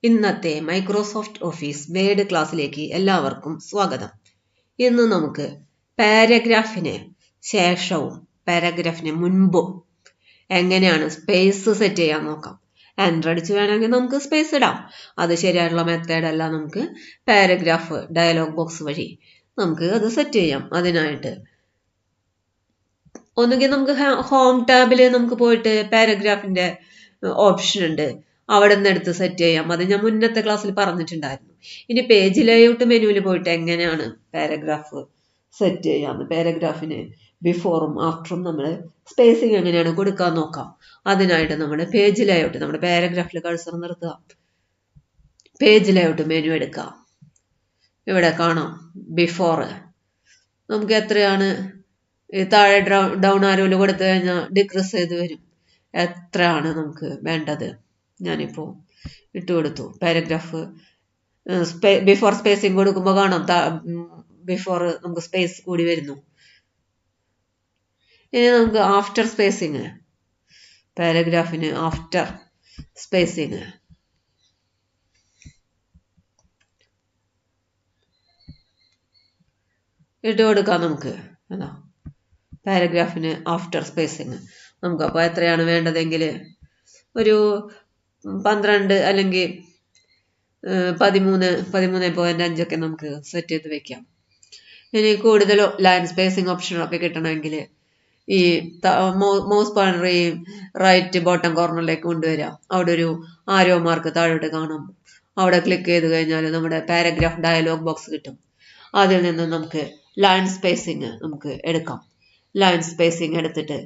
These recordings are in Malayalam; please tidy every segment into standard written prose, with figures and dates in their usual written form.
ഇന്നത്തെ മൈക്രോസോഫ്റ്റ് ഓഫീസ് വേഡ് ക്ലാസ്സിലേക്ക് എല്ലാവർക്കും സ്വാഗതം. ഇന്ന് നമുക്ക് പാരഗ്രാഫിന് ശേഷവും പാരഗ്രാഫിന് മുൻപും എങ്ങനെയാണ് സ്പേസ് സെറ്റ് ചെയ്യാൻ നോക്കാം. എൻ്റർ അടിച്ച് വേണമെങ്കിൽ നമുക്ക് സ്പേസ് ഇടാം. അത് ശരിയായിട്ടുള്ള മെത്തേഡല്ല. നമുക്ക് പാരഗ്രാഫ് ഡയലോഗ് ബോക്സ് വഴി നമുക്ക് അത് സെറ്റ് ചെയ്യാം. അതിനായിട്ട് ഒന്നുകിൽ നമുക്ക് ഹോം ടാബിൽ നമുക്ക് പോയിട്ട് പാരഗ്രാഫിന്റെ ഓപ്ഷൻ ഉണ്ട്, അവിടെ നിന്ന് എടുത്ത് സെറ്റ് ചെയ്യാം. അത് ഞാൻ മുന്നത്തെ ക്ലാസ്സിൽ പറഞ്ഞിട്ടുണ്ടായിരുന്നു. ഇനി പേജ് ലേഔട്ട് മെനുവിൽ പോയിട്ട് എങ്ങനെയാണ് പാരഗ്രാഫ് സെറ്റ് ചെയ്യാം, പാരഗ്രാഫിന് ബിഫോറും ആഫ്റ്ററും നമ്മൾ സ്പേസിങ് എങ്ങനെയാണ് കൊടുക്കാൻ നോക്കാം. അതിനായിട്ട് നമ്മുടെ പേജ് ലേഔട്ട്, നമ്മുടെ പാരഗ്രാഫിൽ കഴ്സർ നിർത്തുക, പേജ് ലേഔട്ട് മെനു എടുക്കാം. ഇവിടെ കാണാം ബിഫോർ. നമുക്ക് എത്രയാണ് താഴെ ഡൗൺ ആരോയിൽ കൊടുത്തു കഴിഞ്ഞാൽ ഡിക്രീസ് ചെയ്ത് വരും. എത്രയാണ് നമുക്ക് വേണ്ടത് ഞാനിപ്പോൾ ഇട്ട് കൊടുത്തു. പാരഗ്രാഫ് ബിഫോർ സ്പേസിങ് കൊടുക്കുമ്പോൾ കാണാം ബിഫോർ നമുക്ക് സ്പേസ് കൂടി വരുന്നു. ഇനി നമുക്ക് ആഫ്റ്റർ സ്പേസിങ്, പാരഗ്രാഫിന് ആഫ്റ്റർ സ്പേസിങ് ഇട്ട് കൊടുക്കാം. നമുക്ക് അതാ പാരഗ്രാഫിന് ആഫ്റ്റർ സ്പേസിങ് നമുക്ക് അപ്പോൾ എത്രയാണ് വേണ്ടതെങ്കിൽ ഒരു 12 അല്ലെങ്കിൽ 13.5 ഒക്കെ നമുക്ക് സെറ്റ് ചെയ്ത് വെക്കാം. ഇനി കൂടുതൽ ലൈൻ സ്പേസിങ് ഓപ്ഷനൊക്കെ കിട്ടണമെങ്കിൽ ഈ മൗസ് പോയിന്റർ ഈ റൈറ്റ് ബോട്ടം കോർണറിലേക്ക് കൊണ്ടുവരാം. അവിടെ ഒരു ആരോ മാർക്ക് താഴോട്ട് കാണാം. അവിടെ ക്ലിക്ക് ചെയ്ത് കഴിഞ്ഞാൽ നമ്മുടെ പാരഗ്രാഫ് ഡയലോഗ് ബോക്സ് കിട്ടും. അതിൽ നിന്ന് നമുക്ക് ലൈൻ സ്പേസിങ് നമുക്ക് എടുക്കാം. ലൈൻ സ്പേസിങ് എടുത്തിട്ട്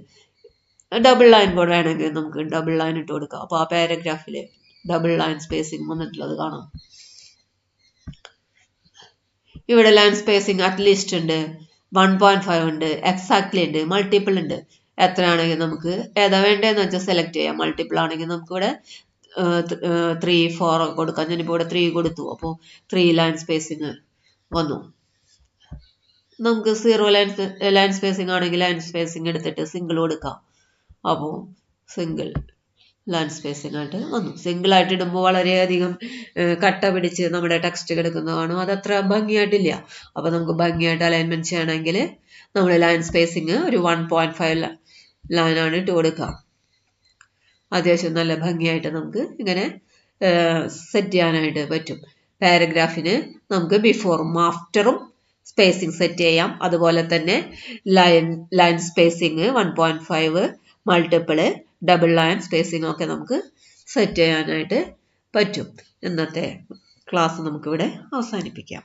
ഡബിൾ ലൈൻ ബോർഡ് വേണമെങ്കിൽ നമുക്ക് ഡബിൾ ലൈൻ ഇട്ട് കൊടുക്കാം. അപ്പോൾ ആ പാരഗ്രാഫിൽ ഡബിൾ ലൈൻ സ്പേസിങ് വന്നിട്ടുള്ളത് കാണാം. ഇവിടെ ലൈൻ സ്പേസിങ് അറ്റ്ലീസ്റ്റ് ഉണ്ട്, 1.5 ഉണ്ട്, എക്സാക്ട്ലി ഉണ്ട്, മൾട്ടിപ്പിൾ ഉണ്ട്. എത്രയാണെങ്കിൽ നമുക്ക് ഏതാ വേണ്ടതെന്ന് വെച്ചാൽ സെലക്ട് ചെയ്യാം. മൾട്ടിപ്പിൾ ആണെങ്കിൽ നമുക്ക് ഇവിടെ 3, 4 കൊടുക്കാം. ഞാനിപ്പോൾ ഇവിടെ 3 കൊടുത്തു. അപ്പോൾ 3 ലൈൻ സ്പേസിങ് വന്നു. നമുക്ക് 0 ലൈൻ സ്പേസിങ് ആണെങ്കിൽ ലൈൻ സ്പേസിങ് എടുത്തിട്ട് സിംഗിൾ കൊടുക്കാം. അപ്പോൾ സിംഗിൾ ലൈൻ സ്പേസിങ് ആയിട്ട് വന്നു. സിംഗിൾ ആയിട്ട് ഇടുമ്പോൾ വളരെയധികം കട്ട പിടിച്ച് നമ്മുടെ ടെക്സ്റ്റ് കിടക്കുന്നത് കാണും. അതത്ര ഭംഗിയായിട്ടില്ല. അപ്പോൾ നമുക്ക് ഭംഗിയായിട്ട് അലൈൻമെന്റ് ചെയ്യണമെങ്കിൽ നമ്മൾ ലൈൻ സ്പേസിങ് ഒരു 1.5 ലൈനാണ് ഇട്ട് കൊടുക്കാം. അത്യാവശ്യം നല്ല ഭംഗിയായിട്ട് നമുക്ക് ഇങ്ങനെ സെറ്റ് ചെയ്യാനായിട്ട് പറ്റും. പാരഗ്രാഫിന് നമുക്ക് ബിഫോറും ആഫ്റ്ററും സ്പേസിങ് സെറ്റ് ചെയ്യാം. അതുപോലെ തന്നെ line spacing 1.5, multiple, double line spacing ഒക്കെ നമുക്ക് സെറ്റ് ചെയ്യാനായിട്ട് പറ്റും. ഇന്നത്തെ ക്ലാസ് നമുക്കിവിടെ അവസാനിപ്പിക്കാം.